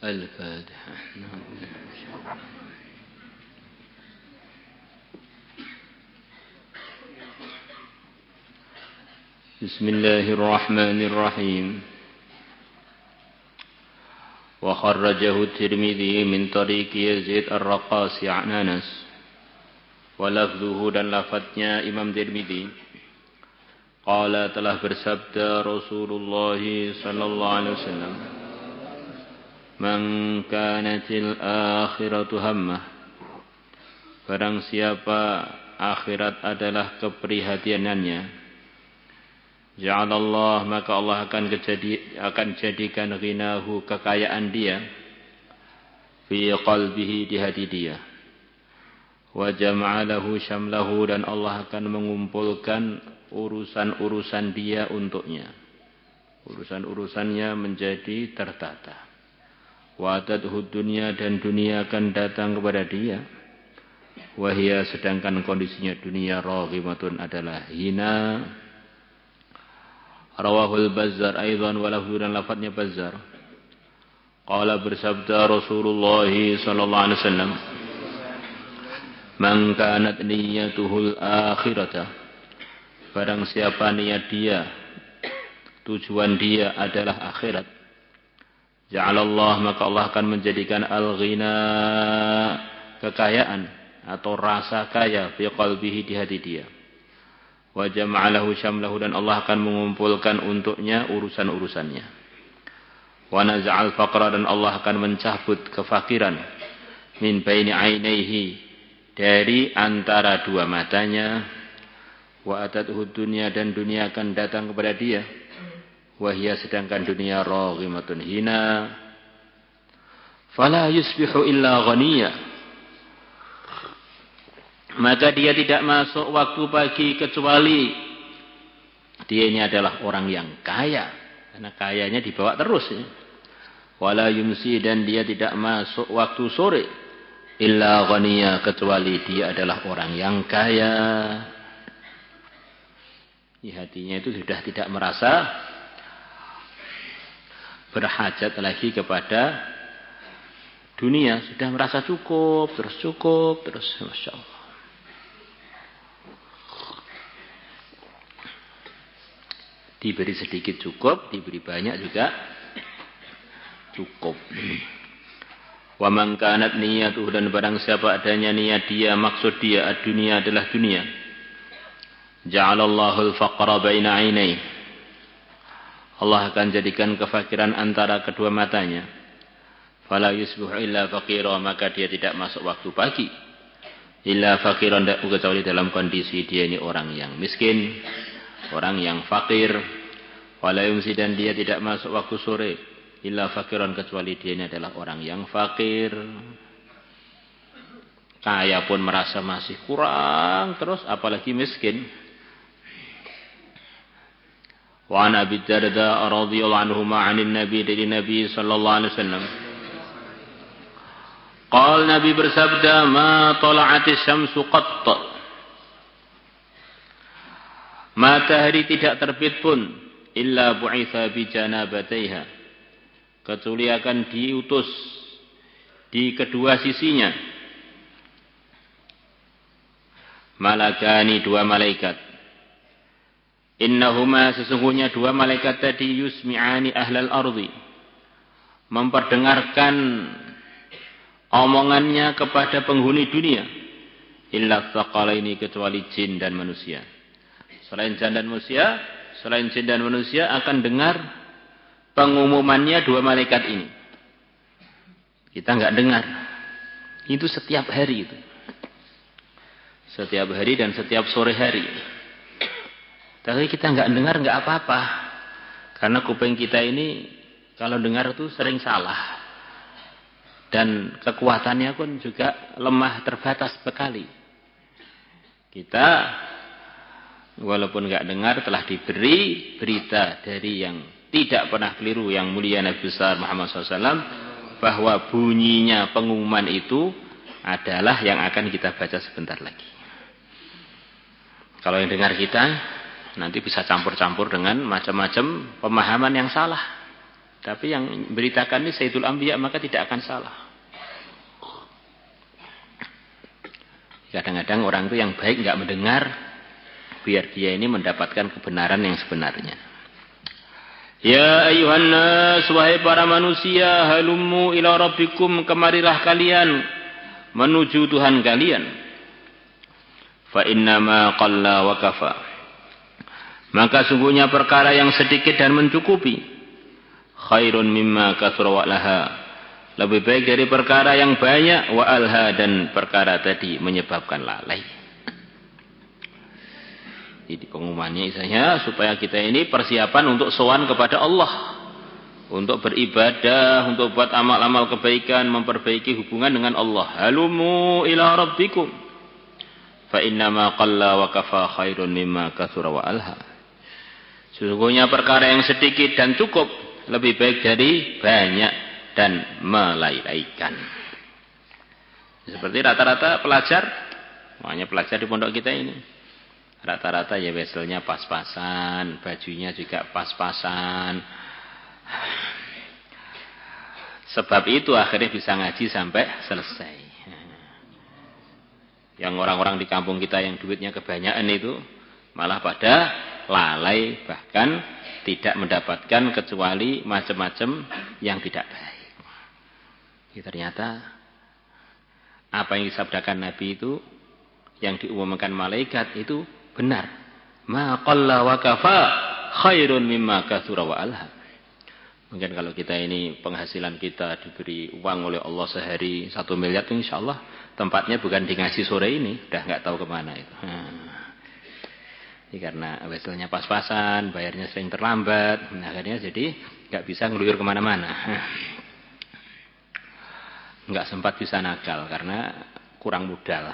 الفاتحة. بسم الله الرحمن الرحيم. وخرجه الترمذي من طريق يزيد الرقاصي عن أنس. ولفظه dan lafadznya Imam Tirmidzi. Qala telah bersabda Rasulullah sallallahu alaihi wasallam, "Man kanatil akhiratu hammah." Barang siapa akhirat adalah keprihatinannya, ja'alallah, maka Allah akan jadikan ghinahu, kekayaan dia, fi qalbihi, di hati dia. Wa jama'alahu syamlahu, dan Allah akan mengumpulkan urusan-urusan dia untuknya. Urusan-urusannya menjadi tertata. Wa atadhu dunya, dan dunia akan datang kepada dia. Wahia, sedangkan kondisinya dunia, raghimatun, adalah hina. Rawahul Bazzar aidan, walahu, dan lafadznya Bazzar. Qala, bersabda Rasulullah sallallahu alaihi wasallam, "Man kanat niyyatuhul akhirata." Barang siapa niat dia, tujuan dia adalah akhirat, ja'alallah, maka Allah akan menjadikan al-ghina, kekayaan atau rasa kaya, fi qalbihi, di hati dia. Wa jama'alahu syamlahu, dan Allah akan mengumpulkan untuknya urusan-urusannya. Wa naza'al faqra, dan Allah akan mencabut kefakiran, min baini ainaihi, dari antara dua matanya. Wa atadhu dunya, dan dunia akan datang kepada dia. Wahia, sedangkan dunia, raghimatun, hina. Fala yusbihu illa ghaniya, maka dia tidak masuk waktu pagi kecuali dia ini adalah orang yang kaya, karena kayanya dibawa terus ya. Wala yumsi, dan dia tidak masuk waktu sore, illa ghaniya, kecuali dia adalah orang yang kaya. Di hatinya itu sudah tidak merasa berhajat lagi kepada dunia, sudah merasa cukup terus, Masya Allah. Diberi sedikit cukup, diberi banyak juga cukup. Wa man kanat niyatuhu, dan barang siapa adanya niat dia, maksud dia ad-dunya adalah dunia, ja'alallahu al-faqra baina 'ainai, Allah akan jadikan kefakiran antara kedua matanya. Fala yusbihu illa faqira, maka dia tidak masuk waktu pagi, illa faqiran, kecuali dalam kondisi dia ini orang yang miskin, orang yang fakir. Wala yumsi, dan dia tidak masuk waktu sore, illa fakiran, kecuali dia ini adalah orang yang fakir. Kaya pun merasa masih kurang terus, apalagi miskin. Wa an Abi Darda radhiyallahu anhu ma'anin Nabi, dari Nabi sallallahu alaihi wasallam. Qala, Nabi bersabda, "Ma tala'atis syamsu qatt." Matahari tidak terbit pun, illa bu'itha bi janabataiha, kecuali akan diutus di kedua sisinya malakani, dua malaikat. Innahuma, sesungguhnya dua malaikat tadi, yusmi'ani ahlal ardi, memperdengarkan omongannya kepada penghuni dunia, illa tsaqalaini, kecuali jin dan manusia. Selain jin dan manusia akan dengar pengumumannya dua malaikat ini. Kita enggak dengar. Itu setiap hari itu. Setiap hari dan setiap sore hari. Tapi kita enggak dengar, enggak apa-apa. Karena kuping kita ini kalau dengar itu sering salah. Dan kekuatannya pun juga lemah, terbatas sekali. Kita walaupun enggak dengar, telah diberi berita dari yang tidak pernah keliru, yang mulia Nabi besar Muhammad SAW, bahwa bunyinya pengumuman itu adalah yang akan kita baca sebentar lagi. Kalau yang dengar kita nanti bisa campur-campur dengan macam-macam pemahaman yang salah. Tapi yang beritakan ini Sayyidul Anbiya, maka tidak akan salah. Kadang-kadang orang itu yang baik nggak mendengar, biar dia ini mendapatkan kebenaran yang sebenarnya. Ya ayuhan nas, wahai para manusia, halummu ila rabbikum, kemarilah kalian menuju Tuhan kalian. Fa innama qalla wa kafa. Maka sungguhnya perkara yang sedikit dan mencukupi, khairun mimma katsura wa laha. Lebih baik dari perkara yang banyak, wa alha, dan perkara tadi menyebabkan lalai. Jadi pengumumannya isanya supaya kita ini persiapan untuk sowan kepada Allah, untuk beribadah, untuk buat amal-amal kebaikan, memperbaiki hubungan dengan Allah. Halumu ila rabbikum fa innama qalla wa kafa khairun mimma katsura wa alha. Sesungguhnya perkara yang sedikit dan cukup lebih baik dari banyak dan melalaikan. Seperti rata-rata pelajar, makanya pelajar di pondok kita ini, rata-rata ya weselnya pas-pasan, bajunya juga pas-pasan. Sebab itu akhirnya bisa ngaji sampai selesai. Yang orang-orang di kampung kita yang duitnya kebanyakan itu malah pada lalai, bahkan tidak mendapatkan kecuali macam-macam yang tidak baik. Jadi ternyata apa yang disabdakan Nabi itu, yang diumumkan malaikat itu benar. Ma qalla wa kafa khairun mimma katsura wa alha. Mungkin kalau kita ini penghasilan kita diberi uang oleh Allah sehari 1 miliar, itu insyaallah tempatnya bukan di ngaji sore ini, udah nggak tahu kemana itu. Ini karena weselnya pas-pasan, bayarnya sering terlambat, akhirnya jadi nggak bisa ngeluyur kemana-mana. Nggak sempat bisa nakal karena kurang modal.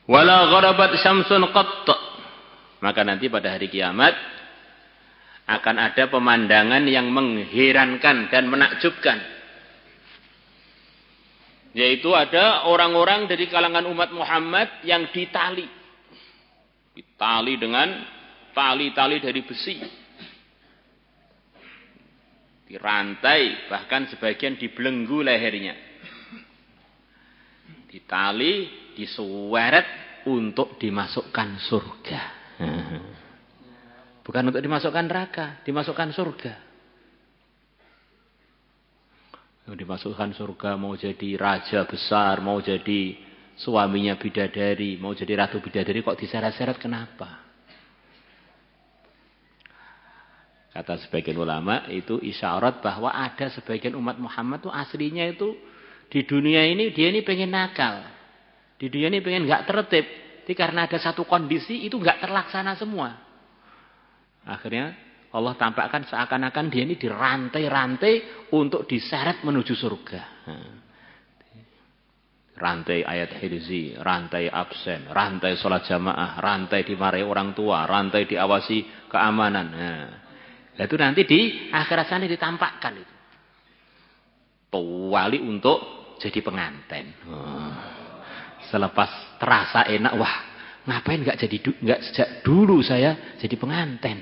Wala gharabat syamsun qatt. Maka nanti pada hari kiamat akan ada pemandangan yang mengherankan dan menakjubkan. Yaitu ada orang-orang dari kalangan umat Muhammad yang ditali. Ditali dengan tali-tali dari besi. Dirantai, bahkan sebagian dibelenggu lehernya. Ditali, disuweret untuk dimasukkan surga. Bukan untuk dimasukkan neraka, dimasukkan surga. Dimasukkan surga, mau jadi raja besar, mau jadi suaminya bidadari, mau jadi ratu bidadari, kok diseret-seret, kenapa? Kata sebagian ulama itu isyarat bahwa ada sebagian umat Muhammad itu aslinya itu di dunia ini dia ini pengen nakal. Di dunia ini pengen nggak tertib. Tapi karena ada satu kondisi itu nggak terlaksana semua. Akhirnya Allah tampakkan seakan-akan dia ini dirantai-rantai untuk diseret menuju surga. Rantai ayat hirzi, rantai absen, rantai sholat jamaah, rantai dimarahi orang tua, rantai diawasi keamanan. Itu nanti di akhirat sana ditampakkan itu. Tuwali untuk jadi pengantin. Selepas terasa enak, wah ngapain nggak sejak dulu saya jadi pengantin?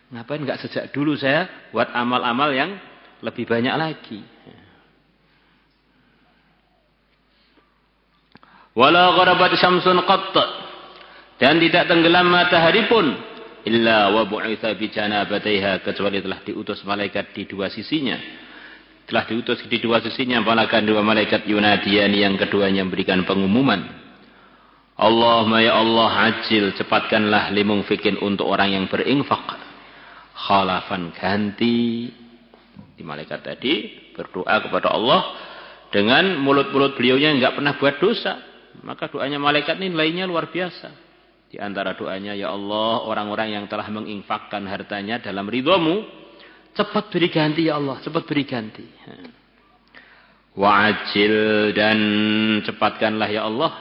Ngapain nggak sejak dulu saya buat amal-amal yang lebih banyak lagi? Wala gharabat syamsun qatt, dan tidak tenggelam matahari pun illa wa bu'itsa bi janabataiha, kecuali telah diutus malaikat di dua sisinya. Telah diutus di dua sisinya dua malaikat yunadian, yang keduanya memberikan pengumuman. Allahumma ya Allah, ajil, cepatkanlah limungfikin, untuk orang yang berinfak, khalafan, ganti. Di malaikat tadi berdoa kepada Allah dengan mulut-mulut beliaunya enggak pernah buat dosa. Maka doanya malaikat ini nilainya luar biasa. Di antara doanya, ya Allah, orang-orang yang telah menginfakkan hartanya dalam ridhamu, cepat beri ganti ya Allah, cepat beri ganti. Wa'ajil, dan cepatkanlah ya Allah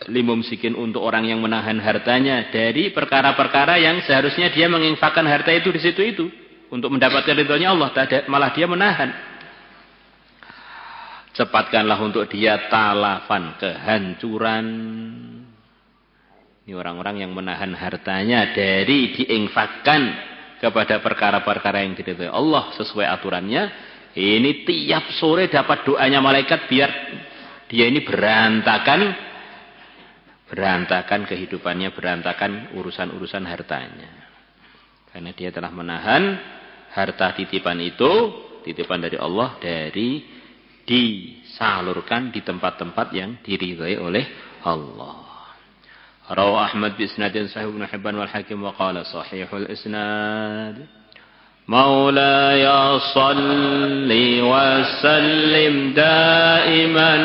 limumsikin, untuk orang yang menahan hartanya dari perkara-perkara yang seharusnya dia menginfakkan harta itu di situ itu untuk mendapatkan ridhonya Allah, malah dia menahan. Cepatkanlah untuk dia talafan, kehancuran. Ini orang-orang yang menahan hartanya dari diinfakkan kepada perkara-perkara yang diridhai Allah sesuai aturannya. Ini tiap sore dapat doanya malaikat biar dia ini berantakan kehidupannya, berantakan urusan-urusan hartanya. Karena dia telah menahan harta titipan itu, titipan dari Allah, dari disalurkan di tempat-tempat yang diridhai oleh Allah. Rawi Ahmad bi isnadin sahih Ibnu Hibban wal Hakim wa qala sahihul isnad. Maulaya salli wa sallim daiman